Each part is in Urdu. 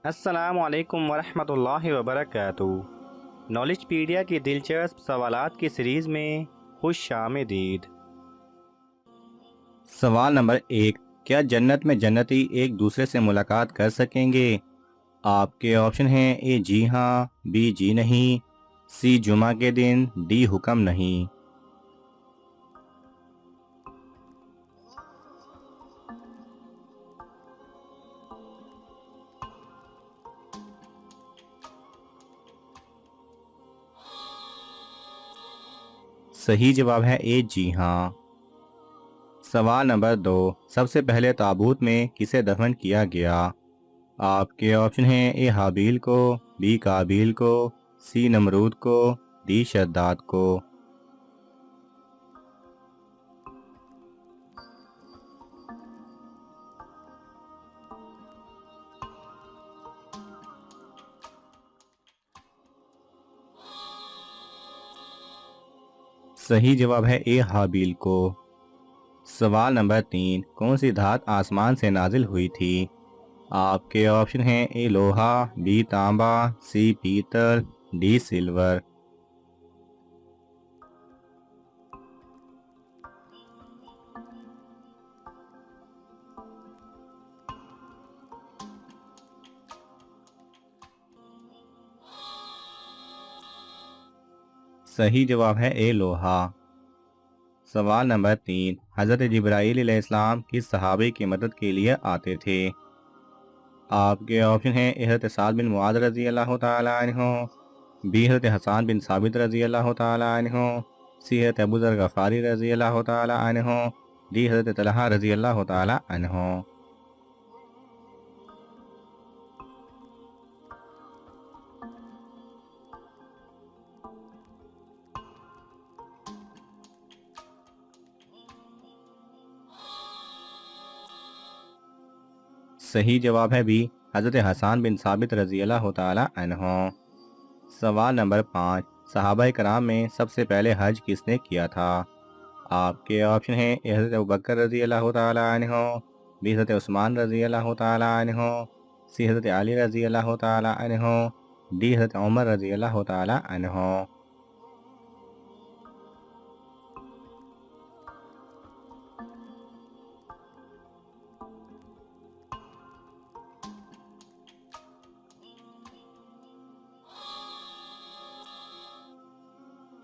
السلام علیکم ورحمۃ اللہ وبرکاتہ۔ نالج پیڈیا کی دلچسپ سوالات کی سیریز میں خوش آمدید۔ سوال نمبر 1، کیا جنت میں جنتی ایک دوسرے سے ملاقات کر سکیں گے؟ آپ کے آپشن ہیں: اے جی ہاں، بی جی نہیں، سی جمعہ کے دن، ڈی حکم نہیں۔ صحیح جواب ہے اے جی ہاں۔ سوال نمبر 2، سب سے پہلے تابوت میں کسے دفن کیا گیا؟ آپ کے آپشن ہیں: اے حابیل کو، بی قابیل کو، سی نمرود کو، ڈی شداد کو۔ صحیح جواب ہے اے حابیل کو۔ سوال نمبر 3، کون سی دھات آسمان سے نازل ہوئی تھی؟ آپ کے آپشن ہیں: اے لوہا، بی تانبا، سی پیتل، ڈی سلور۔ صحیح جواب ہے اے لوہا۔ سوال نمبر 3، حضرت جبرائیل علیہ السلام کس صحابی کی مدد کے لیے آتے تھے؟ آپ کے آپشن ہیں: اے حضرت سعد بن معاذ رضی اللہ تعالی عنہ، بی حضرت حسان بن ثابت رضی اللہ تعالی عنہ، سی حضرت ابو ذر غفاری رضی اللہ تعالی عنہ، ڈی حضرت طلحہ رضی اللہ تعالی عنہ۔ صحیح جواب ہے بی حضرت حسان بن ثابت رضی اللہ تعالی عنہ۔ سوال نمبر 5، صحابہ کرام میں سب سے پہلے حج کس نے کیا تھا؟ آپ کے آپشن ہیں: اے حضرت ابوبکر رضی اللہ تعالی عنہ، بی حضرت عثمان رضی اللہ تعالی عنہ، سی حضرت علی رضی اللہ تعالی عنہ، ڈی حضرت عمر رضی اللہ تعالی عنہ۔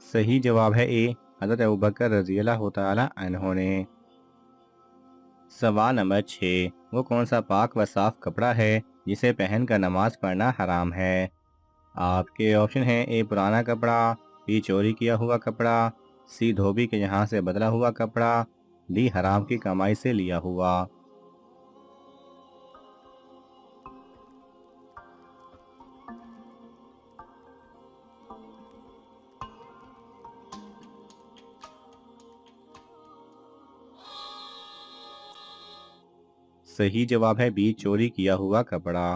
صحیح جواب ہے اے حضرت ابوبکر رضی اللہ تعالی عنہ نے۔ سوال نمبر 6، وہ کون سا پاک و صاف کپڑا ہے جسے پہن کر نماز پڑھنا حرام ہے؟ آپ کے آپشن ہیں: اے پرانا کپڑا، بی چوری کیا ہوا کپڑا، سی دھوبی کے یہاں سے بدلا ہوا کپڑا، ڈی حرام کی کمائی سے لیا ہوا۔ صحیح جواب ہے بی چوری کیا ہوا کپڑا۔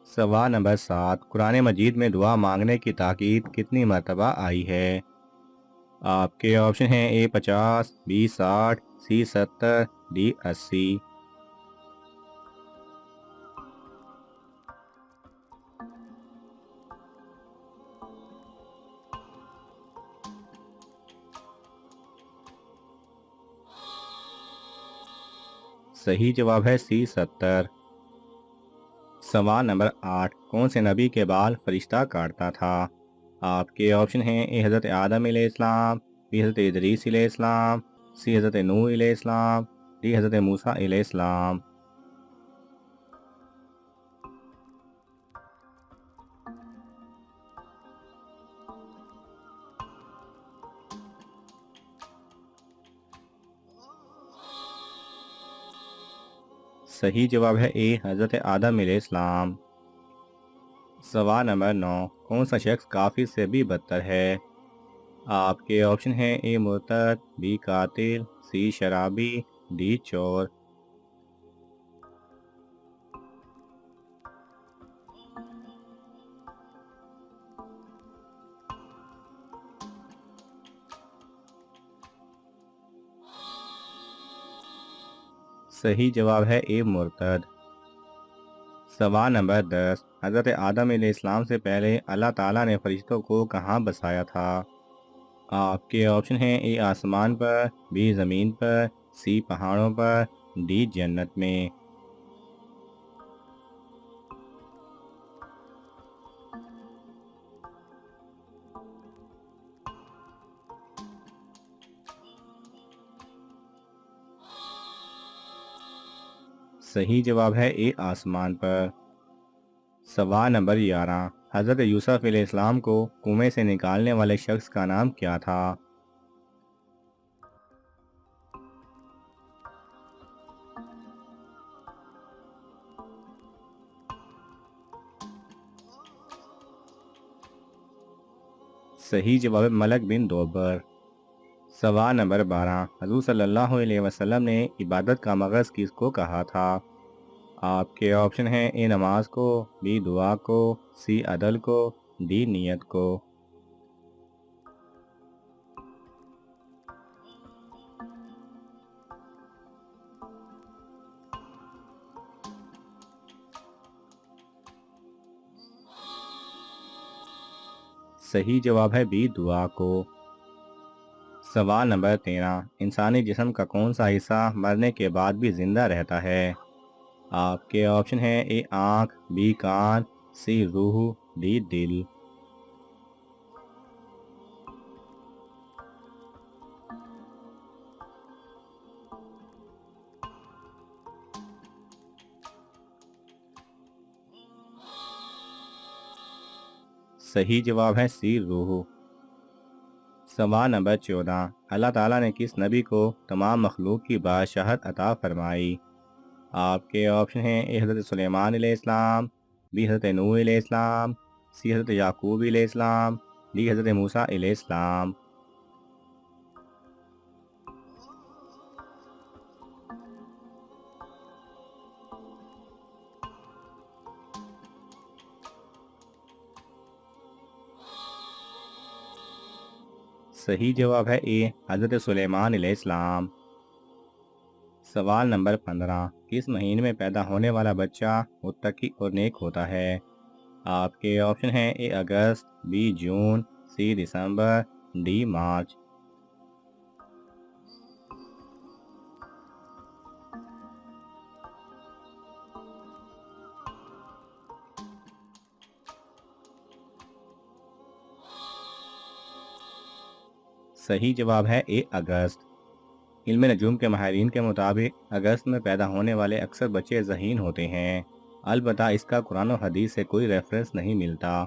سوال نمبر 7، قرآن مجید میں دعا مانگنے کی تاکید کتنی مرتبہ آئی ہے؟ آپ کے آپشن ہیں: اے 50، بی 60، سی 70، ڈی 80۔ صحیح جواب ہے سی 70۔ سوال نمبر 8، کون سے نبی کے بال فرشتہ کاٹتا تھا؟ آپ کے آپشن ہیں: اے حضرت آدم علیہ السلام، بی حضرت ادریس علیہ السلام، سی حضرت نوح علیہ السلام، ڈی حضرت موسیٰ علیہ السلام۔ صحیح جواب ہے اے حضرت آدم علیہ السلام۔ سوال نمبر 9، کون سا شخص کافر سے بھی بدتر ہے؟ آپ کے آپشن ہیں: اے مرتد، بی قاتل، سی شرابی، ڈی چور۔ صحیح جواب ہے اے مرتد۔ سوال نمبر 10، حضرت آدم علیہ السلام سے پہلے اللہ تعالیٰ نے فرشتوں کو کہاں بسایا تھا؟ آپ کے آپشن ہیں: اے آسمان پر، بی زمین پر، سی پہاڑوں پر، ڈی جنت میں۔ صحیح جواب ہے اے آسمان پر۔ سوال نمبر 11، حضرت یوسف علیہ السلام کو کنویں سے نکالنے والے شخص کا نام کیا تھا؟ صحیح جواب ہے ملک بن دوبر۔ سوال نمبر 12، حضور صلی اللہ علیہ وسلم نے عبادت کا مغز کس کو کہا تھا؟ آپ کے آپشن ہیں: اے نماز کو، بی دعا کو، سی عدل کو، ڈی نیت کو۔ صحیح جواب ہے بی دعا کو۔ سوال نمبر 13، انسانی جسم کا کون سا حصہ مرنے کے بعد بھی زندہ رہتا ہے؟ آپ کے آپشن ہیں: اے آنکھ، بی کان، سی روح، ڈی دل۔ صحیح جواب ہے سی روح۔ سوال نمبر 14، اللہ تعالیٰ نے کس نبی کو تمام مخلوق کی بادشاہت عطا فرمائی؟ آپ کے آپشن ہیں: اے حضرت سلیمان علیہ السلام، بی حضرت نوح علیہ السلام، سی حضرت یعقوب علیہ السلام، ڈی حضرت موسیٰ علیہ السلام۔ صحیح جواب ہے اے حضرت سلیمان علیہ السلام۔ سوال نمبر 15، کس مہینے میں پیدا ہونے والا بچہ متقی اور نیک ہوتا ہے؟ آپ کے آپشن ہیں: A August, B June, C December, D March. صحیح جواب ہے اے اگست۔ علم نجوم کے ماہرین کے مطابق اگست میں پیدا ہونے والے اکثر بچے ذہین ہوتے ہیں، البتہ اس کا قرآن و حدیث سے کوئی ریفرنس نہیں ملتا۔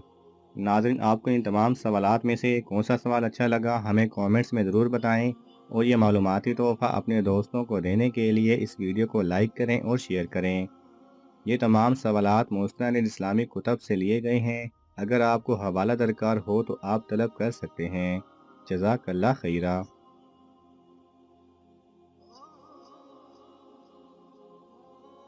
ناظرین، آپ کو ان تمام سوالات میں سے کون سا سوال اچھا لگا ہمیں کامنٹس میں ضرور بتائیں، اور یہ معلوماتی تحفہ اپنے دوستوں کو دینے کے لیے اس ویڈیو کو لائک کریں اور شیئر کریں۔ یہ تمام سوالات مستند اسلامی کتب سے لیے گئے ہیں، اگر آپ کو حوالہ درکار ہو تو آپ طلب کر سکتے ہیں۔ جزاک اللہ خیرہ۔